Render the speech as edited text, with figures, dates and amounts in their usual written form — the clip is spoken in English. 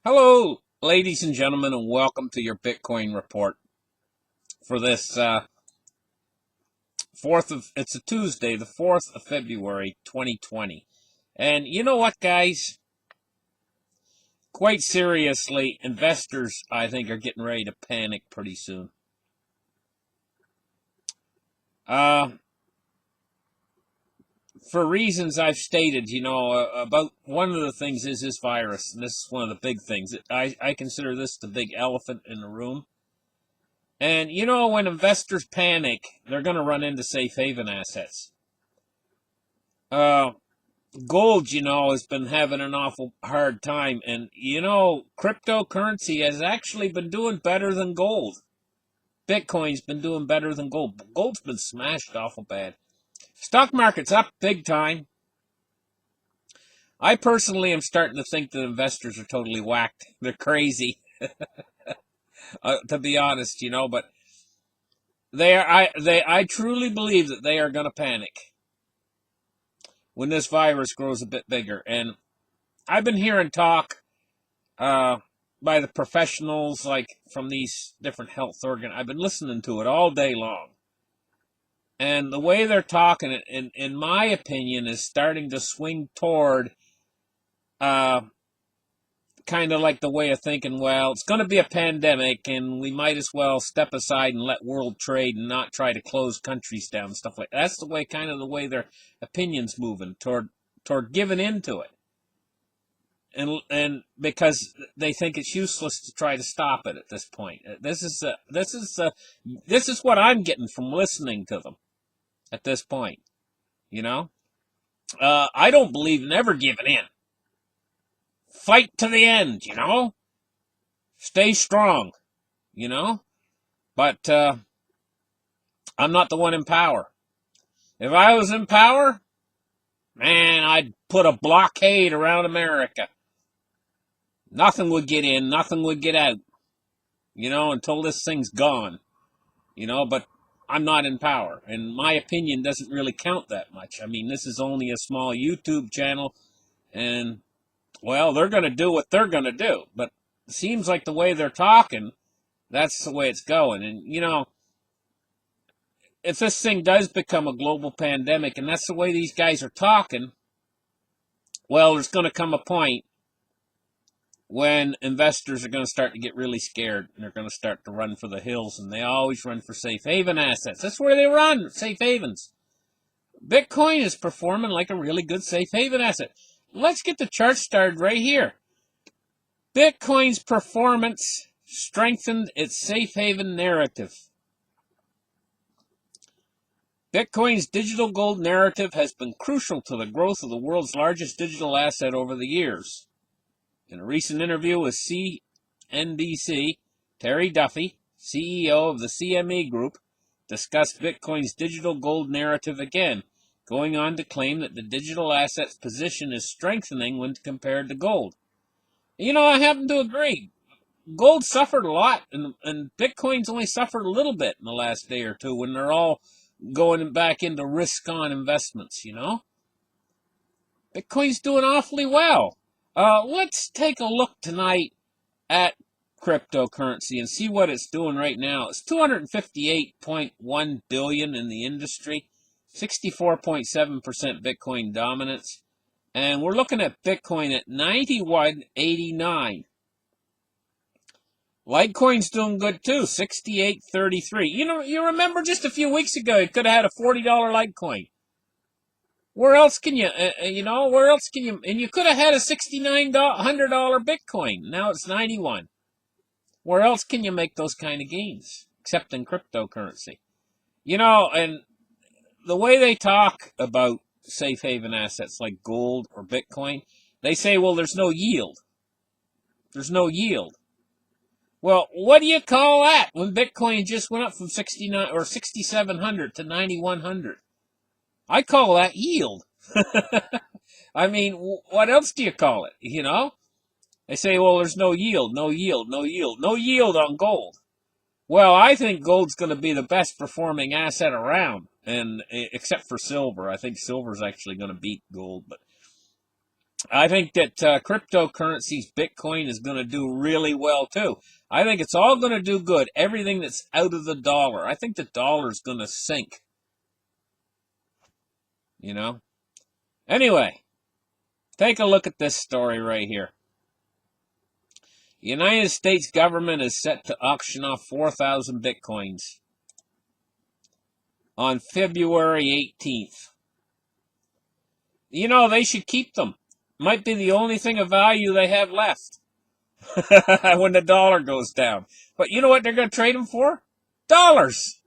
Hello, ladies and gentlemen, and welcome to your Bitcoin report for this it's a Tuesday, the 4th of February, 2020. And you know what, guys? Quite seriously, investors, I think, are getting ready to panic pretty soon. For reasons I've stated, about one of the things is this virus, and this is one of the big things. I consider this the big elephant in the room. And, when investors panic, they're going to run into safe haven assets. Gold, has been having an awful hard time. And, cryptocurrency has actually been doing better than gold. Bitcoin's been doing better than gold. But gold's been smashed awful bad. Stock market's up big time. I personally am starting to think that investors are totally whacked. They're crazy, to be honest, but I truly believe that they are going to panic when this virus grows a bit bigger. And I've been hearing talk by the professionals, like from these different health organs. I've been listening to it all day long. And the way they're talking, in my opinion, is starting to swing toward kind of like the way of thinking, well, it's going to be a pandemic, and we might as well step aside and let world trade and not try to close countries down and stuff like that. That's the way their opinions moving toward giving into it. And because they think it's useless to try to stop it at this point. This is what I'm getting from listening to them at this point. I don't believe in ever giving in. Fight to the end. Stay strong. But I'm not the one in power. If I was in power, man, I'd put a blockade around America. Nothing would get in, nothing would get out, until this thing's gone, but I'm not in power, and my opinion doesn't really count that much. I mean, this is only a small YouTube channel, and, well, they're going to do what they're going to do, but it seems like the way they're talking, that's the way it's going. And, if this thing does become a global pandemic, and that's the way these guys are talking, well, there's going to come a point when investors are going to start to get really scared, and they're going to start to run for the hills, and they always run for safe haven assets. That's where they run, safe havens. Bitcoin is performing like a really good safe haven asset. Let's get the chart started right here. Bitcoin's performance strengthened its safe haven narrative. Bitcoin's digital gold narrative has been crucial to the growth of the world's largest digital asset over the years. In a recent interview with CNBC, Terry Duffy, CEO of the CME Group, discussed Bitcoin's digital gold narrative again, going on to claim that the digital asset's position is strengthening when compared to gold. I happen to agree. Gold suffered a lot, and Bitcoin's only suffered a little bit in the last day or two when they're all going back into risk-on investments, Bitcoin's doing awfully well. Let's take a look tonight at cryptocurrency and see what it's doing right now. It's 258.1 billion in the industry, 64.7% Bitcoin dominance, and we're looking at Bitcoin at 91.89. Litecoin's doing good too, 68.33. You remember just a few weeks ago you could have had a $40 Litecoin. Where else can you, and you could have had a $6,900 Bitcoin. Now it's 91. Where else can you make those kind of gains? Except in cryptocurrency. And the way they talk about safe haven assets like gold or Bitcoin, they say, well, there's no yield. There's no yield. Well, what do you call that when Bitcoin just went up from 69 or 6,700 to 9,100? I call that yield. I mean, what else do you call it? They say, well, there's no yield, no yield, no yield, no yield on gold. Well, I think gold's going to be the best performing asset around, and except for silver. I think silver's actually going to beat gold. But I think that cryptocurrencies, Bitcoin, is going to do really well too. I think it's all going to do good. Everything that's out of the dollar. I think the dollar is going to sink. You know? Anyway, take a look at this story right here. The United States government is set to auction off 4,000 Bitcoins on February 18th. You know, they should keep them. Might be the only thing of value they have left when the dollar goes down. But you know what they're going to trade them for? Dollars.